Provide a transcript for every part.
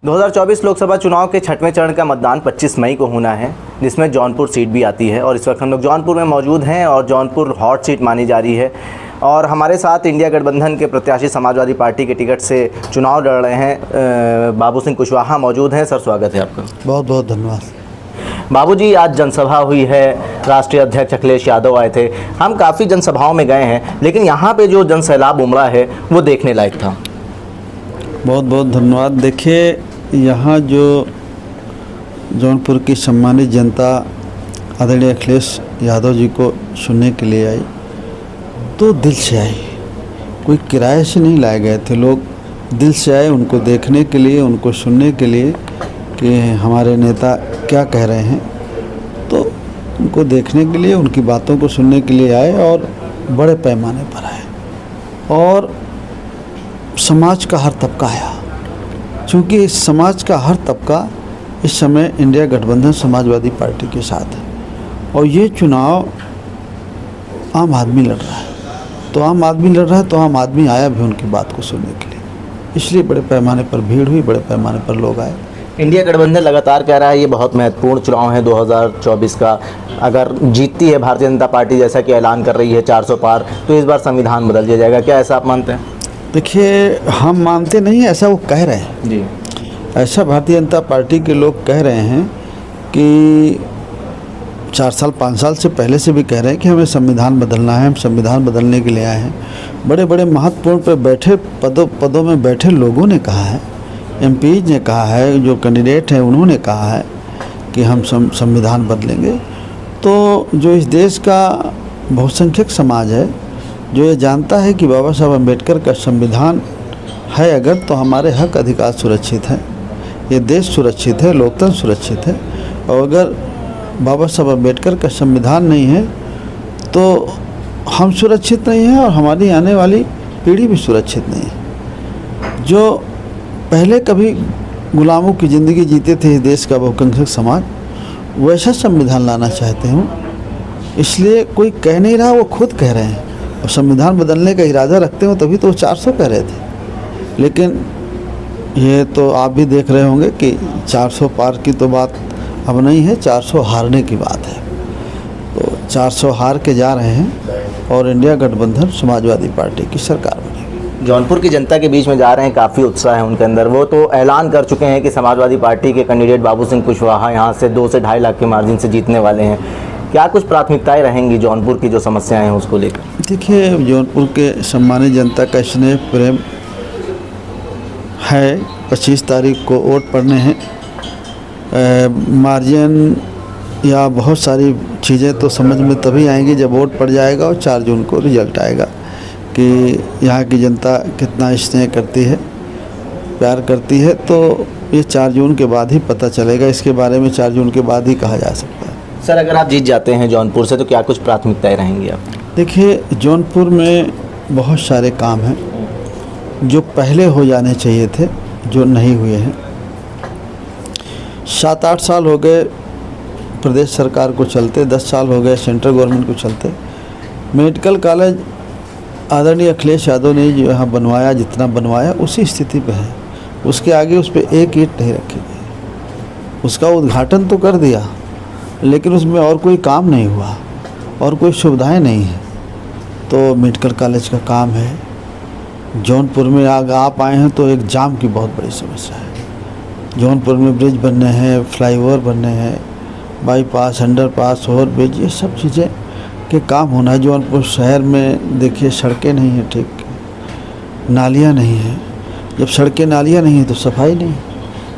2024 लोकसभा चुनाव के छठवें चरण का मतदान 25 मई को होना है, जिसमें जौनपुर सीट भी आती है। और इस वक्त हम लोग जौनपुर में मौजूद हैं और जौनपुर हॉट सीट मानी जा रही है। और हमारे साथ इंडिया गठबंधन के प्रत्याशी समाजवादी पार्टी के टिकट से चुनाव लड़ रहे हैं बाबू सिंह कुशवाहा मौजूद हैं। सर, स्वागत है आपका। बहुत बहुत धन्यवाद। बाबूजी, आज जनसभा हुई है, राष्ट्रीय अध्यक्ष अखिलेश यादव आए थे। हम काफ़ी जनसभाओं में गए हैं, लेकिन यहाँ पे जो जनसैलाब उमड़ा है वो देखने लायक था। बहुत बहुत धन्यवाद। देखिए, यहाँ जो जौनपुर की सम्मानित जनता आदरणीय अखिलेश यादव जी को सुनने के लिए आई तो दिल से आई। कोई किराए से नहीं लाए गए थे लोग, दिल से आए उनको देखने के लिए, उनको सुनने के लिए कि हमारे नेता क्या कह रहे हैं। तो उनको देखने के लिए, उनकी बातों को सुनने के लिए आए और बड़े पैमाने पर आए। और समाज का हर तबका आया, क्योंकि इस समाज का हर तबका इस समय इंडिया गठबंधन समाजवादी पार्टी के साथ है। और ये चुनाव आम आदमी लड़ रहा है, तो आम आदमी लड़ रहा है तो आम आदमी आया भी उनकी बात को सुनने के लिए। इसलिए बड़े पैमाने पर भीड़ हुई, बड़े पैमाने पर लोग आए। इंडिया गठबंधन लगातार कह रहा है ये बहुत महत्वपूर्ण चुनाव है 2024 का। अगर जीतती है भारतीय जनता पार्टी, जैसा कि ऐलान कर रही है 400 पार, तो इस बार संविधान बदल दिया जाएगा। क्या ऐसा आप मानते हैं? देखिए, हम मानते नहीं, ऐसा वो कह रहे हैं जी। ऐसा भारतीय जनता पार्टी के लोग कह रहे हैं कि 4 साल 5 साल से पहले से भी कह रहे हैं कि हमें संविधान बदलना है, हम संविधान बदलने के लिए आए हैं। बड़े बड़े महत्वपूर्ण पर बैठे पदों में बैठे लोगों ने कहा है, एमपीज ने कहा है, जो कैंडिडेट हैं उन्होंने कहा है कि हम संविधान बदलेंगे। तो जो इस देश का बहुसंख्यक समाज है, जो ये जानता है कि बाबा साहब अम्बेडकर का संविधान है अगर, तो हमारे हक अधिकार सुरक्षित हैं, ये देश सुरक्षित है, लोकतंत्र सुरक्षित है। और अगर बाबा साहब अम्बेडकर का संविधान नहीं है तो हम सुरक्षित नहीं हैं और हमारी आने वाली पीढ़ी भी सुरक्षित नहीं है। जो पहले कभी गुलामों की ज़िंदगी जीते थे इस देश का बहुसंख्यक समाज, वैसा संविधान लाना चाहते हूँ। इसलिए कोई कह नहीं रहा, वो खुद कह रहे हैं। और संविधान बदलने का इरादा रखते हो तभी तो 400 कह रहे थे। लेकिन ये तो आप भी देख रहे होंगे कि 400 पार की तो बात अब नहीं है, 400 हारने की बात है। तो 400 हार के जा रहे हैं और इंडिया गठबंधन समाजवादी पार्टी की सरकार बनेगी। जौनपुर की जनता के बीच में जा रहे हैं, काफ़ी उत्साह है उनके अंदर। वो तो ऐलान कर चुके हैं कि समाजवादी पार्टी के कैंडिडेट बाबू सिंह कुशवाहा यहाँ से 2 से 2.5 लाख के मार्जिन से जीतने वाले हैं। क्या कुछ प्राथमिकताएं रहेंगी जौनपुर की जो समस्याएं हैं उसको लेकर? देखिए, जौनपुर के सम्मानित जनता का स्नेह प्रेम है। 25 तारीख को वोट पड़ने हैं। मार्जिन या बहुत सारी चीज़ें तो समझ में तभी आएंगी जब वोट पड़ जाएगा और 4 जून को रिजल्ट आएगा कि यहाँ की जनता कितना स्नेह करती है, प्यार करती है। तो ये 4 जून के बाद ही पता चलेगा। इसके बारे में 4 जून के बाद ही कहा जा सकता है। सर, अगर आप जीत जाते हैं जौनपुर से तो क्या कुछ प्राथमिकताएं रहेंगी आप? देखिए, जौनपुर में बहुत सारे काम हैं जो पहले हो जाने चाहिए थे, जो नहीं हुए हैं। 7-8 साल हो गए प्रदेश सरकार को चलते, 10 साल हो गए सेंट्रल गवर्नमेंट को चलते। मेडिकल कॉलेज आदरणीय अखिलेश यादव ने जो यहाँ बनवाया, जितना बनवाया उसी स्थिति पे है। उसके आगे उस पर एक ईंट नहीं रखी गई। उसका उद्घाटन तो कर दिया, लेकिन उसमें और कोई काम नहीं हुआ और कोई सुविधाएं नहीं है। तो मेडिकल कॉलेज का काम है। जौनपुर में आप आए हैं तो एक जाम की बहुत बड़ी समस्या है। जौनपुर में ब्रिज बनने हैं, फ्लाईओवर बनने हैं, बाईपास, अंडरपास, ओवर ब्रिज, ये सब चीज़ें के काम होना है। जौनपुर शहर में देखिए सड़कें नहीं हैं ठीक, नालियाँ नहीं हैं। जब सड़कें नालियाँ नहीं हैं तो सफाई नहीं।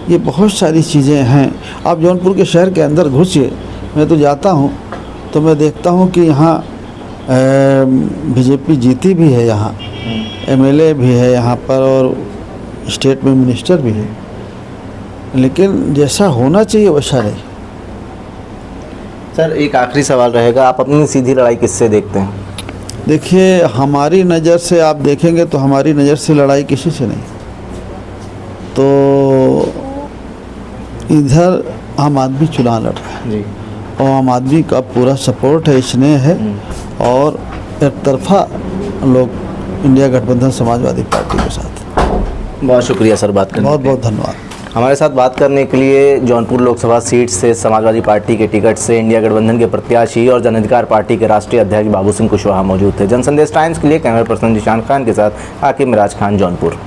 ये बहुत सारी चीज़ें हैं। आप जौनपुर के शहर के अंदर घुसिए, मैं तो जाता हूँ तो मैं देखता हूँ कि यहाँ बीजेपी जीती भी है, यहाँ एमएलए भी है यहाँ पर और स्टेट में मिनिस्टर भी है, लेकिन जैसा होना चाहिए वैसा नहीं। सर, एक आखिरी सवाल रहेगा, आप अपनी सीधी लड़ाई किससे देखते हैं? देखिए, हमारी नज़र से आप देखेंगे तो हमारी नज़र से लड़ाई किसी से नहीं। तो इधर आम आदमी चुनाव लड़ रहा है जी, और आम आदमी का पूरा सपोर्ट है, स्नेह है। और एक तरफा लोग इंडिया गठबंधन समाजवादी पार्टी के साथ। बहुत शुक्रिया सर बात करने के लिए। बहुत बहुत धन्यवाद। हमारे साथ बात करने के लिए जौनपुर लोकसभा सीट से समाजवादी पार्टी के टिकट से इंडिया गठबंधन के प्रत्याशी और जन अधिकार पार्टी के राष्ट्रीय अध्यक्ष बाबू सिंह कुशवाहा मौजूद थे। जनसंदेश टाइम्स के लिए कैमरा पर्सन जिशान खान के साथ हाकिम मिराज खान, जौनपुर।